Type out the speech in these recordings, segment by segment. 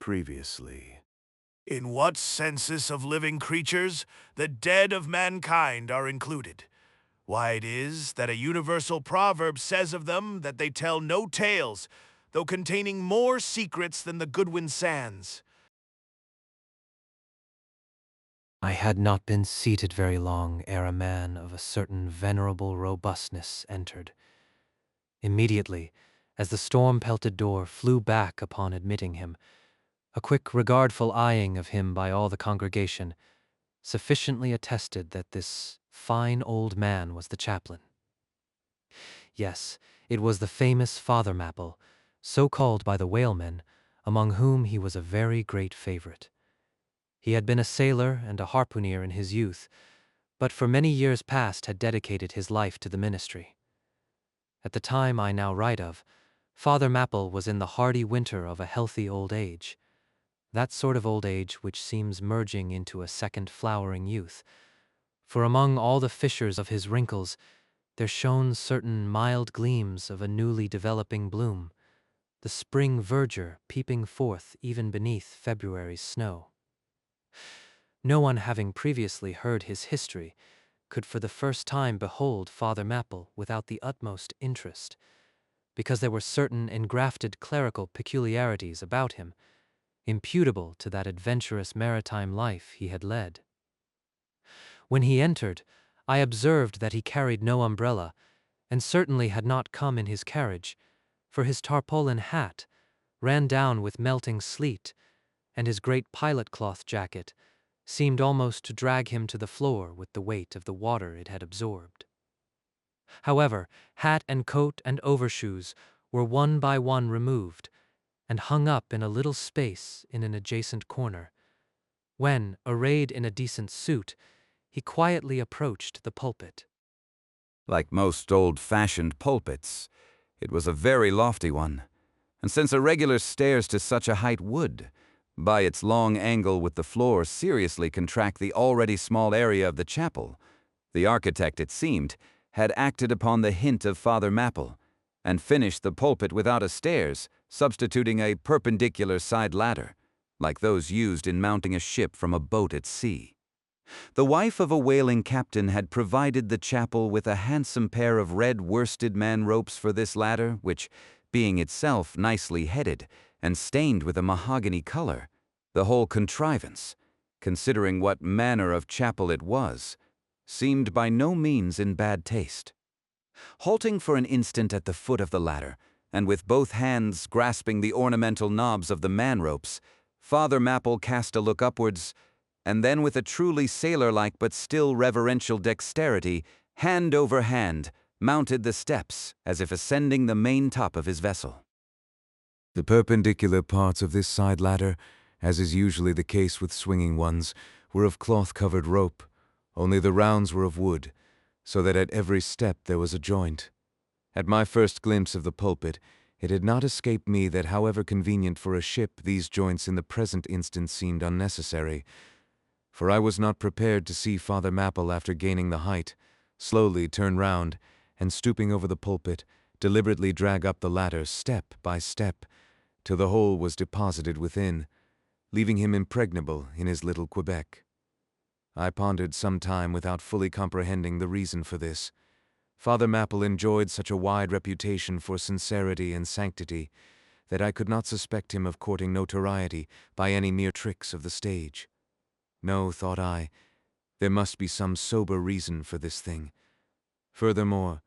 previously. In what census of living creatures the dead of mankind are included? Why it is that a universal proverb says of them that they tell no tales, though containing more secrets than the Goodwin Sands. I had not been seated very long ere a man of a certain venerable robustness entered. Immediately, as the storm-pelted door flew back upon admitting him, a quick regardful eyeing of him by all the congregation sufficiently attested that this fine old man was the chaplain. Yes, it was the famous Father Mapple, so called by the whalemen, among whom he was a very great favorite. He had been a sailor and a harpooner in his youth, but for many years past had dedicated his life to the ministry. At the time I now write of, Father Mapple was in the hardy winter of a healthy old age, that sort of old age which seems merging into a second flowering youth, for among all the fissures of his wrinkles there shone certain mild gleams of a newly developing bloom, the spring verdure peeping forth even beneath February's snow. No one having previously heard his history could for the first time behold Father Mapple without the utmost interest, because there were certain engrafted clerical peculiarities about him, imputable to that adventurous maritime life he had led. When he entered, I observed that he carried no umbrella, and certainly had not come in his carriage, for his tarpaulin hat ran down with melting sleet, and his great pilot-cloth jacket seemed almost to drag him to the floor with the weight of the water it had absorbed. However, hat and coat and overshoes were one by one removed, and hung up in a little space in an adjacent corner, when, arrayed in a decent suit, he quietly approached the pulpit. Like most old-fashioned pulpits, it was a very lofty one, and since irregular stairs to such a height would, by its long angle with the floor, seriously contract the already small area of the chapel, the architect, it seemed, had acted upon the hint of Father Mapple, and finished the pulpit without a stairs, substituting a perpendicular side ladder, like those used in mounting a ship from a boat at sea. The wife of a whaling captain had provided the chapel with a handsome pair of red worsted man ropes for this ladder, which, being itself nicely headed and stained with a mahogany color, the whole contrivance, considering what manner of chapel it was, seemed by no means in bad taste. Halting for an instant at the foot of the ladder, and with both hands grasping the ornamental knobs of the man-ropes, Father Mapple cast a look upwards, and then with a truly sailor-like but still reverential dexterity, hand over hand, mounted the steps as if ascending the main top of his vessel. The perpendicular parts of this side ladder, as is usually the case with swinging ones, were of cloth-covered rope, only the rounds were of wood, so that at every step there was a joint. At my first glimpse of the pulpit, it had not escaped me that however convenient for a ship, these joints in the present instance seemed unnecessary, for I was not prepared to see Father Mapple, after gaining the height, slowly turn round, and stooping over the pulpit, deliberately drag up the ladder step by step, till the whole was deposited within, leaving him impregnable in his little Quebec. I pondered some time without fully comprehending the reason for this. Father Mapple enjoyed such a wide reputation for sincerity and sanctity that I could not suspect him of courting notoriety by any mere tricks of the stage. No, thought I, there must be some sober reason for this thing. Furthermore,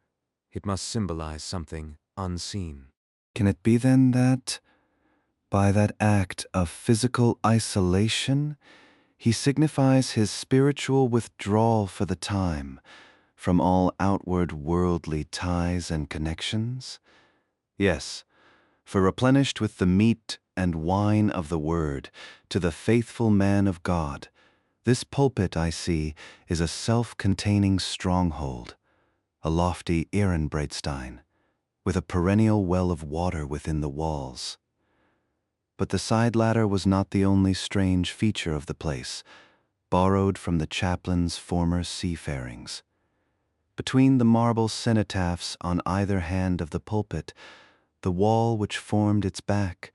it must symbolize something unseen. Can it be then that, by that act of physical isolation, he signifies his spiritual withdrawal for the time from all outward worldly ties and connections? Yes, for replenished with the meat and wine of the Word, to the faithful man of God, this pulpit, I see, is a self-containing stronghold, a lofty Ehrenbreitstein, with a perennial well of water within the walls. But the side ladder was not the only strange feature of the place, borrowed from the chaplain's former seafarings. Between the marble cenotaphs on either hand of the pulpit, the wall which formed its back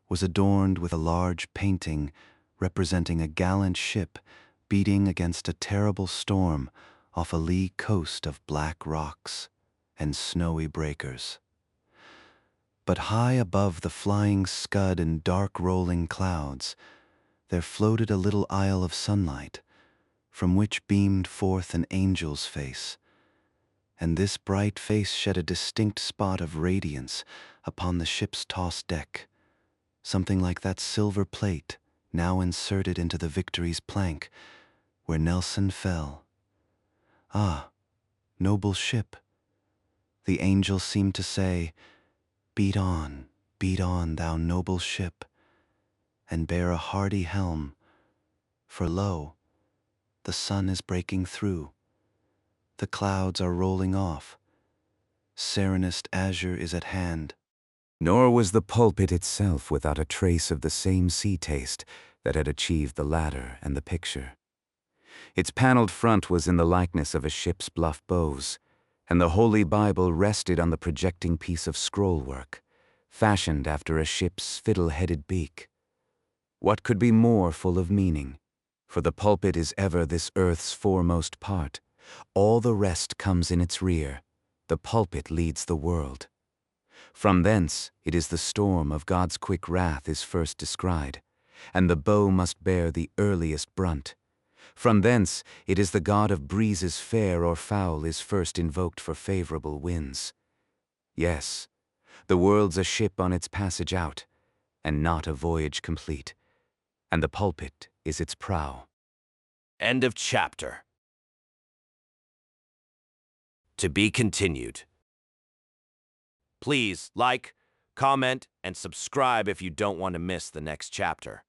was adorned with a large painting representing a gallant ship beating against a terrible storm off a lee coast of black rocks and snowy breakers. But high above the flying scud and dark rolling clouds, there floated a little isle of sunlight, from which beamed forth an angel's face, and this bright face shed a distinct spot of radiance upon the ship's tossed deck, something like that silver plate now inserted into the Victory's plank where Nelson fell. Ah, noble ship! The angel seemed to say, beat on, thou noble ship, and bear a hardy helm, for lo, the sun is breaking through, the clouds are rolling off, serenest azure is at hand. Nor was the pulpit itself without a trace of the same sea taste that had achieved the ladder and the picture. Its paneled front was in the likeness of a ship's bluff bows, and the Holy Bible rested on the projecting piece of scrollwork, fashioned after a ship's fiddle-headed beak. What could be more full of meaning? For the pulpit is ever this earth's foremost part. All the rest comes in its rear. The pulpit leads the world. From thence it is the storm of God's quick wrath is first descried, and the bow must bear the earliest brunt. From thence it is the god of breezes fair or foul is first invoked for favorable winds. Yes, the world's a ship on its passage out, and not a voyage complete, and the pulpit is its prow. End of chapter. To be continued. Please like, comment, and subscribe if you don't want to miss the next chapter.